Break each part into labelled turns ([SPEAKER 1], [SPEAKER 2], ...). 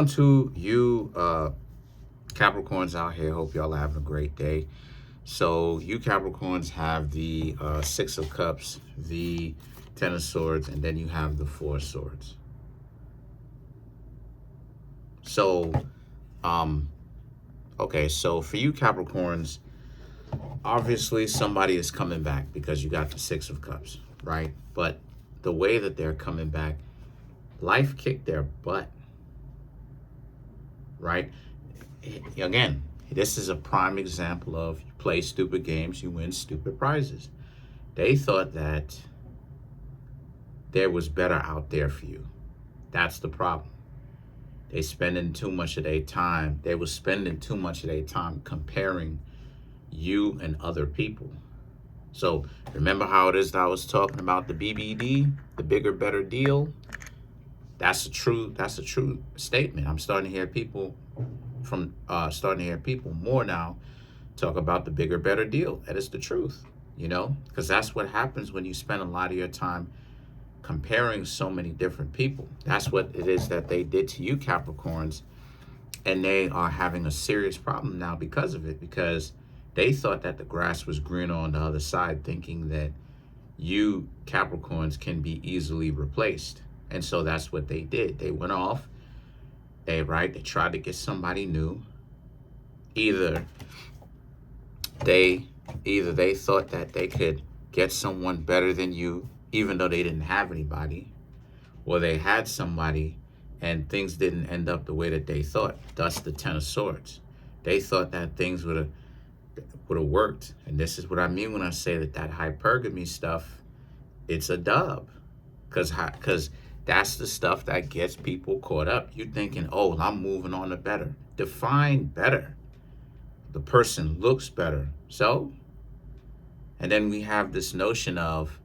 [SPEAKER 1] To you Capricorns out here, hope y'all having a great day. So you Capricorns have the Six of Cups, the Ten of Swords, and then you have the Four of Swords. So okay, so for you Capricorns, obviously somebody is coming back because you got the Six of Cups, right? But the way that they're coming back, life kicked their butt, right? Again, this is a prime example of you play stupid games, you win stupid prizes. They thought that there was better out there for you. That's the problem. They were spending too much of their time comparing you and other people. So remember how it is that I was talking about the BBD, the bigger, better deal? That's a true statement. I'm starting to hear people more now talk about the bigger, better deal. And it's the truth, because that's what happens when you spend a lot of your time comparing so many different people. That's what it is that they did to you Capricorns, and they are having a serious problem now because of it, because they thought that the grass was greener on the other side, thinking that you Capricorns can be easily replaced. And so that's what they did. They went off, they tried to get somebody new. Either they thought that they could get someone better than you, even though they didn't have anybody, or they had somebody and things didn't end up the way that they thought. Thus the Ten of Swords. They thought that things would have worked. And this is what I mean when I say that hypergamy stuff, it's a dub. Because that's the stuff that gets people caught up. You're thinking, oh, I'm moving on to better. Define better. The person looks better. So, and then we have this notion of,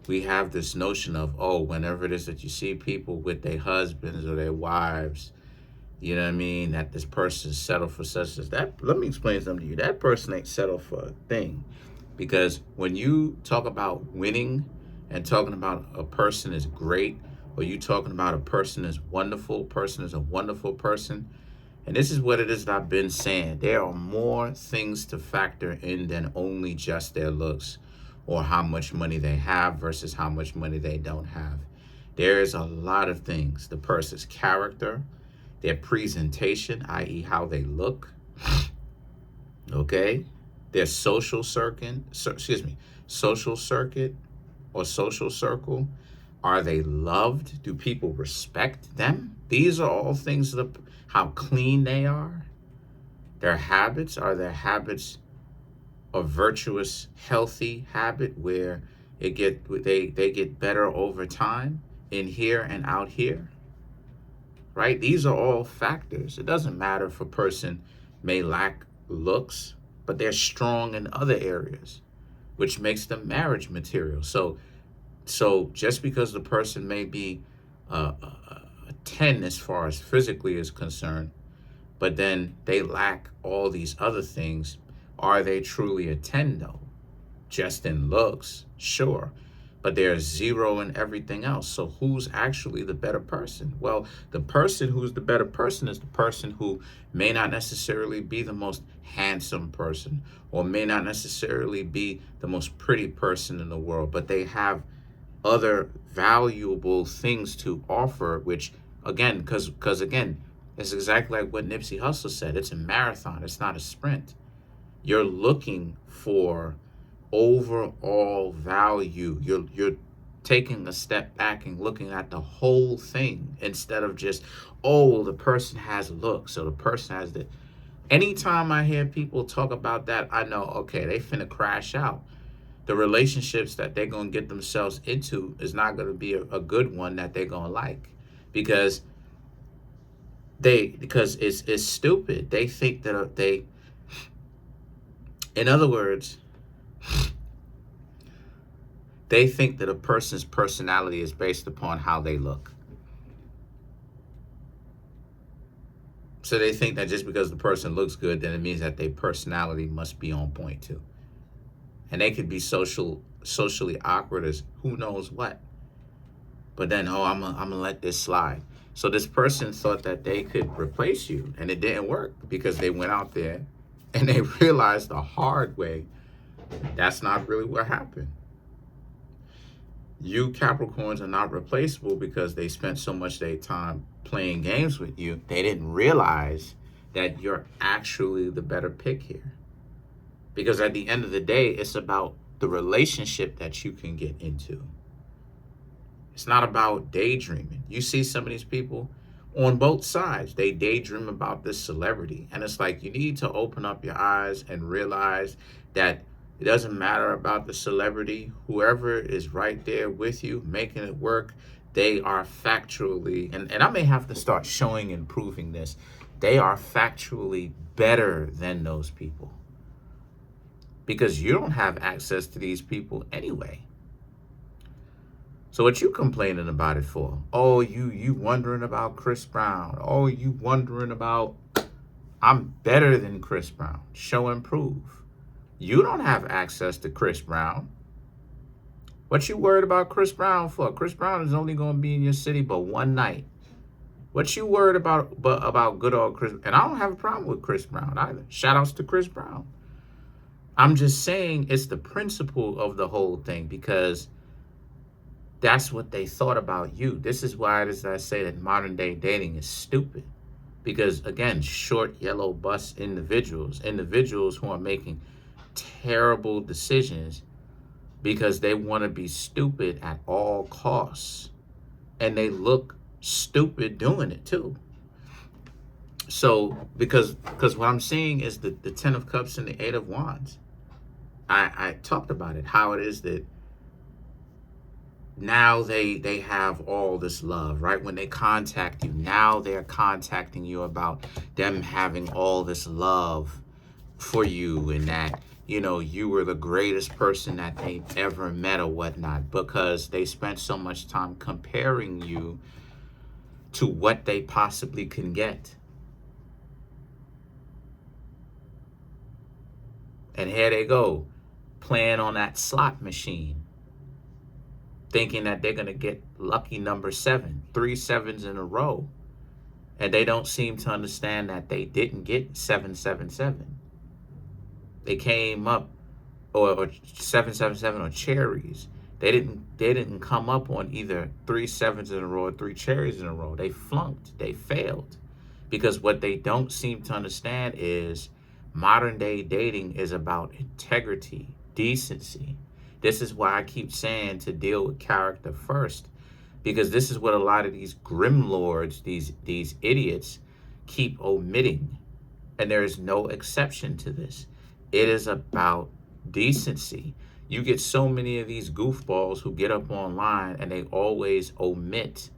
[SPEAKER 1] oh, whenever it is that you see people with their husbands or their wives, you know what I mean, that this person settled for such as that. Let me explain something to you. That person ain't settled for a thing. Because when you talk about winning and talking about a person is great, or you talking about a person is wonderful, person is a wonderful person, and this is what it is that I've been saying. There are more things to factor in than only just their looks or how much money they have versus how much money they don't have. There is a lot of things. The person's character, their presentation, i.e. how they look, okay? Their social circuit or social circle. Are they loved? Do people respect them? These are all things how clean they are. Their habits, are their habits a virtuous, healthy habit where they get better over time in here and out here, right? These are all factors. It doesn't matter if a person may lack looks, but they're strong in other areas, which makes them marriage material. So just because the person may be a 10 as far as physically is concerned, but then they lack all these other things, are they truly a 10 though? Just in looks, sure. But there's zero in everything else. So who's actually the better person? Well, the person who's the better person is the person who may not necessarily be the most handsome person, or may not necessarily be the most pretty person in the world, but they have other valuable things to offer, which again, because again, it's exactly like what Nipsey Hussle said. It's a marathon. It's not a sprint. You're looking for overall value. You're taking a step back and looking at the whole thing instead of just, oh, the person has looks, so the person has the. Anytime I hear people talk about that, I know, okay, they finna crash out. The relationships that they're going to get themselves into is not going to be a good one that they're going to like, because it's stupid. They think that in other words, they think that a person's personality is based upon how they look. So they think that just because the person looks good, then it means that their personality must be on point too. And they could be socially awkward as who knows what. But then, oh, I'm gonna let this slide. So this person thought that they could replace you, and it didn't work because they went out there and they realized the hard way that's not really what happened. You Capricorns are not replaceable because they spent so much of their time playing games with you. They didn't realize that you're actually the better pick here. Because at the end of the day, it's about the relationship that you can get into. It's not about daydreaming. You see some of these people on both sides, they daydream about this celebrity. And it's like, you need to open up your eyes and realize that it doesn't matter about the celebrity. Whoever is right there with you, making it work, they are factually, and I may have to start showing and proving this, they are factually better than those people. Because you don't have access to these people anyway. So what you complaining about it for? Oh, you wondering about Chris Brown. Oh, you wondering about, I'm better than Chris Brown. Show and prove. You don't have access to Chris Brown. What you worried about Chris Brown for? Chris Brown is only going to be in your city but one night. What you worried about good old Chris? And I don't have a problem with Chris Brown either. Shout outs to Chris Brown. I'm just saying it's the principle of the whole thing, because that's what they thought about you. This is why it is that I say that modern day dating is stupid. Because again, short yellow bus individuals who are making terrible decisions because they want to be stupid at all costs. And they look stupid doing it too. So because what I'm seeing is the 10 of Cups and the 8 of Wands. I talked about it, how it is that now they have all this love, right? When they contact you, now they're contacting you about them having all this love for you, and that, you know, you were the greatest person that they ever met or whatnot, because they spent so much time comparing you to what they possibly can get. And here they go, playing on that slot machine, thinking that they're going to get lucky number 7, 3 sevens in a row. And they don't seem to understand that they didn't get 777. They came up, or 777 or cherries. They didn't come up on either 3 sevens in a row or 3 cherries in a row. They flunked. They failed. Because what they don't seem to understand is modern day dating is about integrity, decency. This is why I keep saying to deal with character first, because this is what a lot of these grim lords, these idiots, keep omitting. And there is no exception to this. It is about decency. You get so many of these goofballs who get up online and they always omit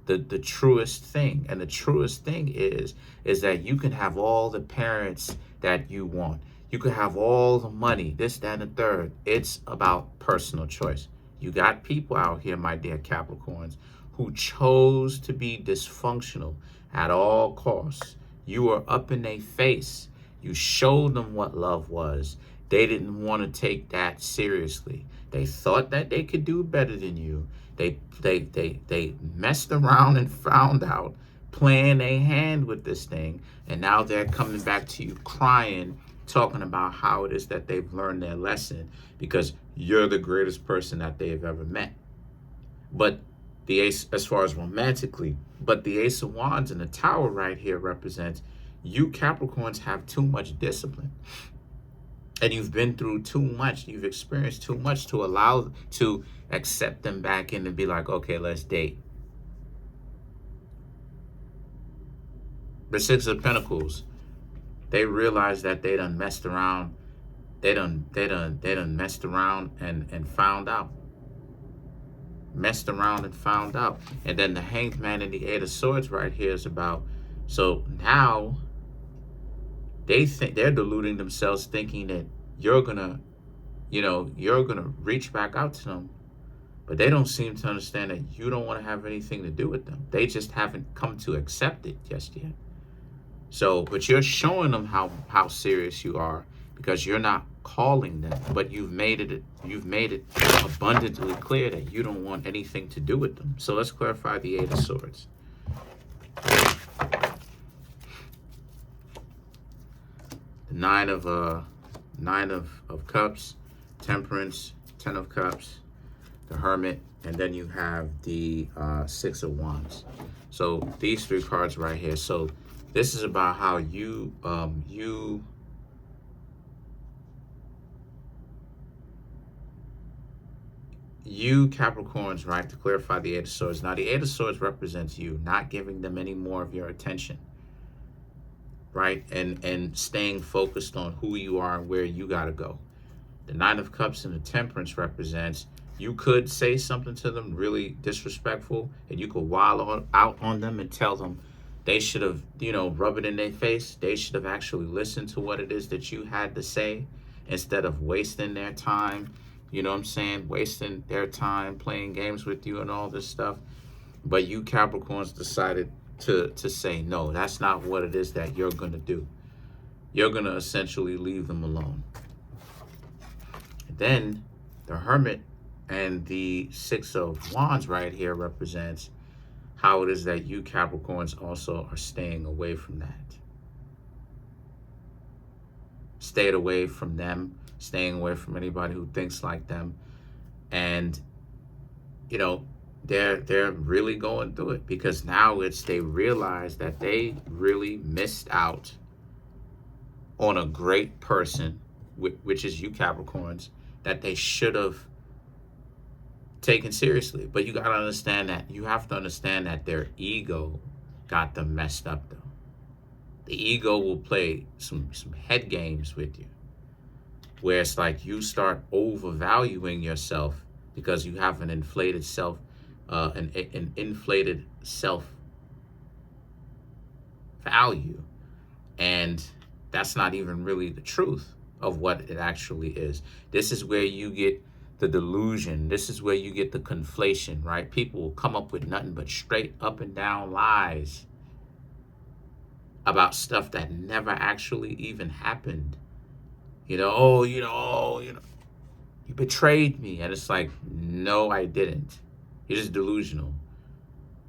[SPEAKER 1] the truest thing. And the truest thing is that you can have all the parents that you want. You can have all the money, this, that, and the third. It's about personal choice. You got people out here, my dear Capricorns, who chose to be dysfunctional at all costs. You were up in their face. You showed them what love was. They didn't want to take that seriously. They thought that they could do better than you. They messed around and found out, playing a hand with this thing, and now they're coming back to you crying, talking about how it is that they've learned their lesson because you're the greatest person that they've ever met. But the ace, as far as romantically, but the Ace of Wands and the Tower right here represents you Capricorns have too much discipline. And you've been through too much. You've experienced too much to allow to accept them back in and be like, okay, let's date. The 6 of Pentacles, they realize that they done messed around. They done messed around and found out. Messed around and found out. And then the Hanged Man and the 8 of Swords right here is about, so now they think they're deluding themselves, thinking that you're gonna reach back out to them, but they don't seem to understand that you don't want to have anything to do with them. They just haven't come to accept it just yet. So, but you're showing them how serious you are, because you're not calling them, but you've made it abundantly clear that you don't want anything to do with them. So let's clarify the 8 of Swords. The nine of cups, temperance, 10 of cups, the hermit, and then you have the 6 of wands. So these 3 cards right here. So this is about how you Capricorns, right, to clarify the 8 of swords. Now the 8 of swords represents you not giving them any more of your attention, right, and staying focused on who you are and where you got to go. The 9 of cups and the temperance represents you could say something to them really disrespectful, and you could wild out on them and tell them they should have, rub it in their face. They should have actually listened to what it is that you had to say instead of wasting their time, you know what I'm saying, wasting their time playing games with you and all this stuff. But you Capricorns decided to say, no, that's not what it is that you're going to do. You're going to essentially leave them alone. Then the hermit and the 6 of wands right here represents how it is that you Capricorns also are staying away from that. Stayed away from them, staying away from anybody who thinks like them. And, they're really going through it because now they realize that they really missed out on a great person, which is you Capricorns, that they should have taken seriously. But you got to understand that. You have to understand that their ego got them messed up, though. The ego will play some head games with you, where it's like you start overvaluing yourself because you have an inflated self, an inflated self value, and that's not even really the truth of what it actually is. This is where you get the delusion. This is where you get the conflation, right? People will come up with nothing but straight up and down lies about stuff that never actually even happened. You betrayed me. And it's like, no, I didn't. You're just delusional.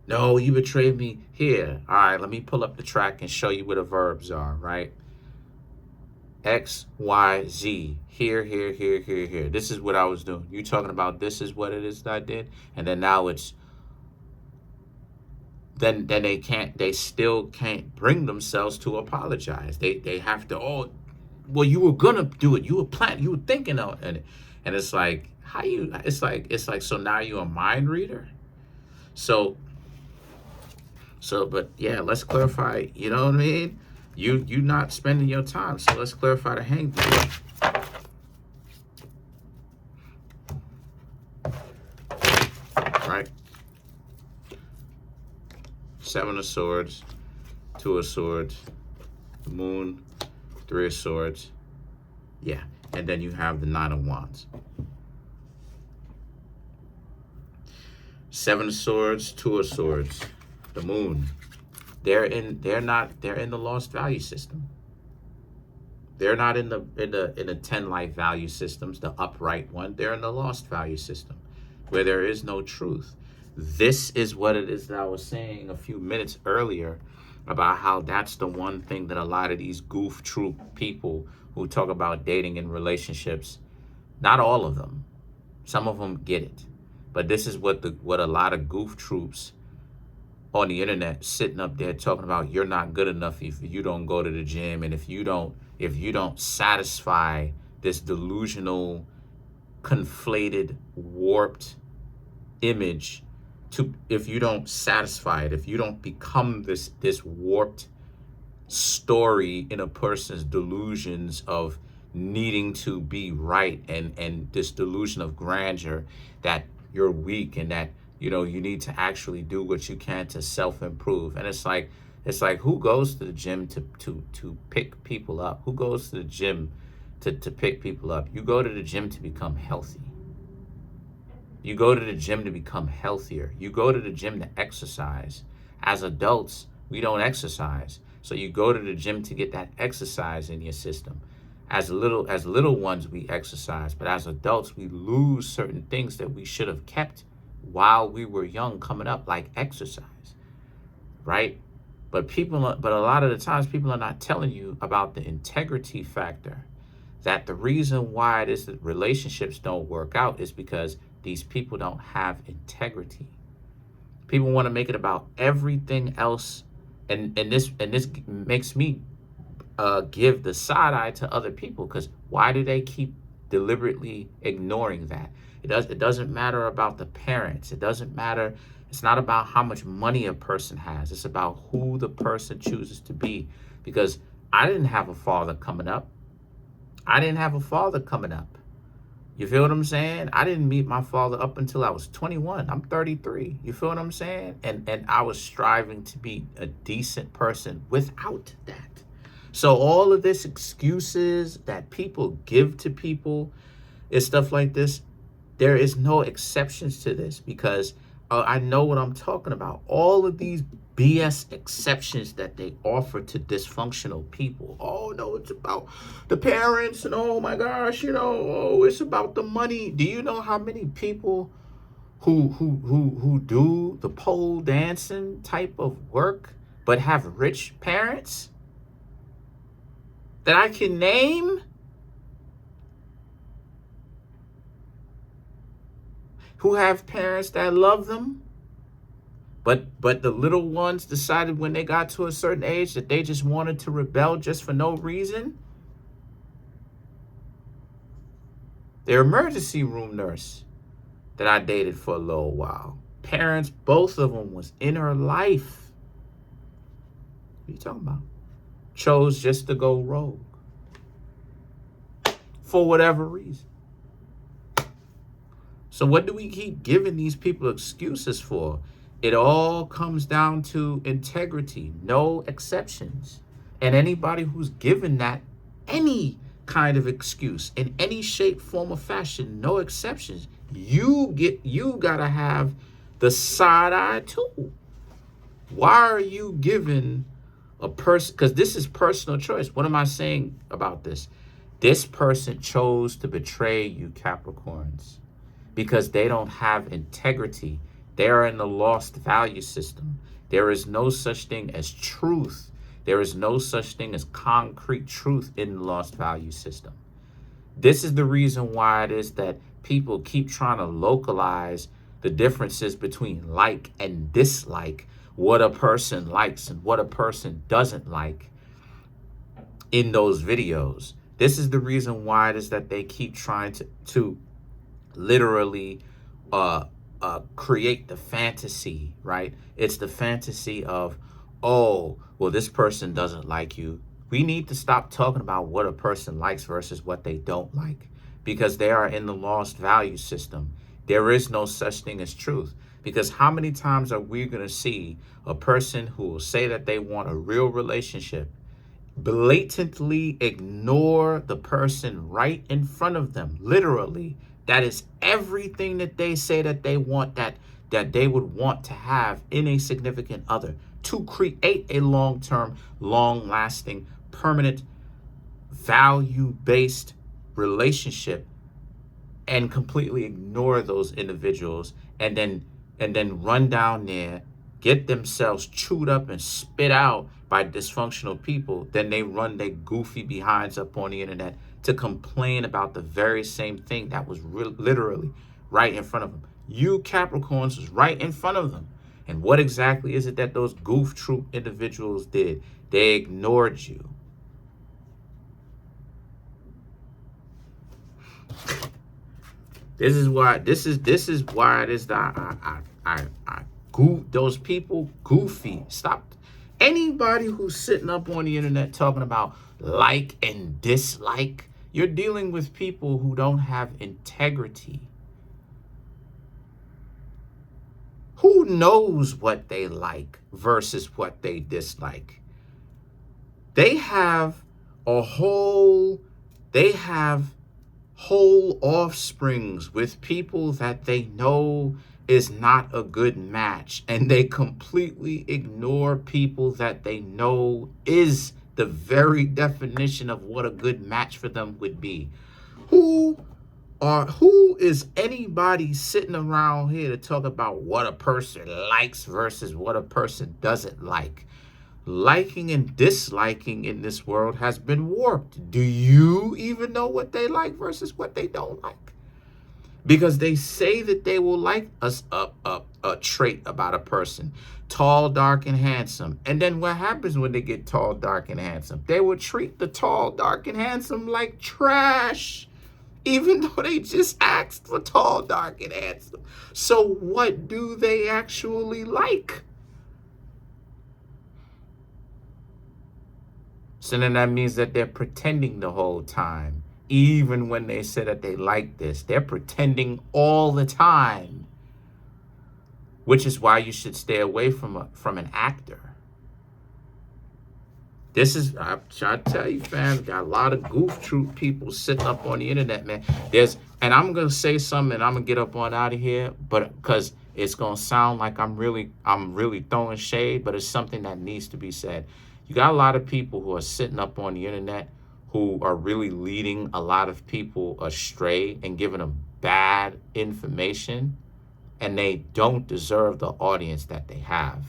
[SPEAKER 1] No, you betrayed me here. All right, let me pull up the track and show you where the verbs are, right? X, Y, Z, here, here, here, here, here. This is what I was doing. You talking about this is what it is that I did? And then now it's, then they still can't bring themselves to apologize. They have to, well, you were gonna do it. You were thinking of it. And it's like, it's like, so now you're a mind reader? So, but yeah, let's clarify, you know what I mean? You not spending your time. So let's clarify the hanged man. Right? 7 of swords, 2 of swords, the moon, 3 of swords. Yeah. And then you have the 9 of wands. 7 of swords, 2 of swords, the moon. They're in the lost value system. They're not in the 10 life value systems, the upright one. They're in the lost value system where there is no truth. This is what it is that I was saying a few minutes earlier about how that's the one thing that a lot of these goof troop people who talk about dating and relationships, not all of them, some of them get it. But this is what a lot of goof troops on the internet sitting up there talking about, you're not good enough if you don't go to the gym, and if you don't satisfy this delusional, conflated, warped image, if you don't satisfy it, if you don't become this warped story in a person's delusions of needing to be right, and this delusion of grandeur that you're weak and that you need to actually do what you can to self-improve. And it's like who goes to the gym to pick people up? Who goes to the gym to pick people up? You go to the gym to become healthy. You go to the gym to become healthier. You go to the gym to exercise. As adults, we don't exercise. So you go to the gym to get that exercise in your system. As little ones, we exercise. But as adults, we lose certain things that we should have kept while we were young coming up, like exercise, right? But a lot of the times people are not telling you about the integrity factor. That the reason why it is that relationships don't work out is because these people don't have integrity. People want to make it about everything else, and this makes me give the side eye to other people, because why do they keep deliberately ignoring that? It doesn't matter about the parents. It doesn't matter. It's not about how much money a person has. It's about who the person chooses to be. Because I didn't have a father coming up. I didn't have a father coming up. You feel what I'm saying? I didn't meet my father up until I was 21. I'm 33. You feel what I'm saying? And I was striving to be a decent person without that. So all of this excuses that people give to people is stuff like this. There is no exceptions to this, because I know what I'm talking about. All of these BS exceptions that they offer to dysfunctional people. Oh no, it's about the parents, and oh my gosh, oh, it's about the money. Do you know how many people who do the pole dancing type of work but have rich parents that I can name? Who have parents that love them, but the little ones decided when they got to a certain age that they just wanted to rebel just for no reason. Their emergency room nurse that I dated for a little while, parents, both of them was in her life. What are you talking about? Chose just to go rogue for whatever reason. So what do we keep giving these people excuses for? It all comes down to integrity, no exceptions. And anybody who's given that any kind of excuse in any shape, form, or fashion, no exceptions, you gotta have the side eye too. Why are you giving a person, because this is personal choice. What am I saying about this? This person chose to betray you, Capricorns, because they don't have integrity. They are in the lost value system. There is no such thing as truth. There is no such thing as concrete truth in the lost value system. This is the reason why it is that people keep trying to localize the differences between like and dislike, what a person likes and what a person doesn't like in those videos. This is the reason why it is that they keep trying to literally create the fantasy, right? It's the fantasy of, oh, well, this person doesn't like you. We need to stop talking about what a person likes versus what they don't like, because they are in the lost value system. There is no such thing as truth, because how many times are we going to see a person who will say that they want a real relationship, blatantly ignore the person right in front of them? Literally, that is everything that they say that they want, that they would want to have in a significant other, to create a long-term, long-lasting, permanent, value-based relationship, and completely ignore those individuals, and then run down there, get themselves chewed up and spit out by dysfunctional people. Then they run their goofy behinds up on the internet to complain about the very same thing that was literally right in front of them. You Capricorns was right in front of them. And what exactly is it that those goof troop individuals did? They ignored you. This is why it is that those people goofy. Stop. Anybody who's sitting up on the internet talking about like and dislike, you're dealing with people who don't have integrity. Who knows what they like versus what they dislike? They have whole offsprings with people that they know is not a good match, and they completely ignore people that they know is the very definition of what a good match for them would be. Who is anybody sitting around here to talk about what a person likes versus what a person doesn't like? liking and disliking in this world has been warped. Do you even know what they like versus what they don't like? Because they say that they will like a trait about a person, tall, dark, and handsome. And then what happens when they get tall, dark, and handsome? They will treat the tall, dark, and handsome like trash, even though they just asked for tall, dark, and handsome. So what do they actually like? So then that means that they're pretending the whole time. Even when they say that they like this, they're pretending all the time. Which is why you should stay away from an actor. This is, I'm trying to tell you, fam, got a lot of goof troop people sitting up on the internet, man. And I'm gonna say something and I'm gonna get up on out of here, but because it's gonna sound like I'm really throwing shade, but it's something that needs to be said. You got a lot of people who are sitting up on the internet who are really leading a lot of people astray and giving them bad information, and they don't deserve the audience that they have.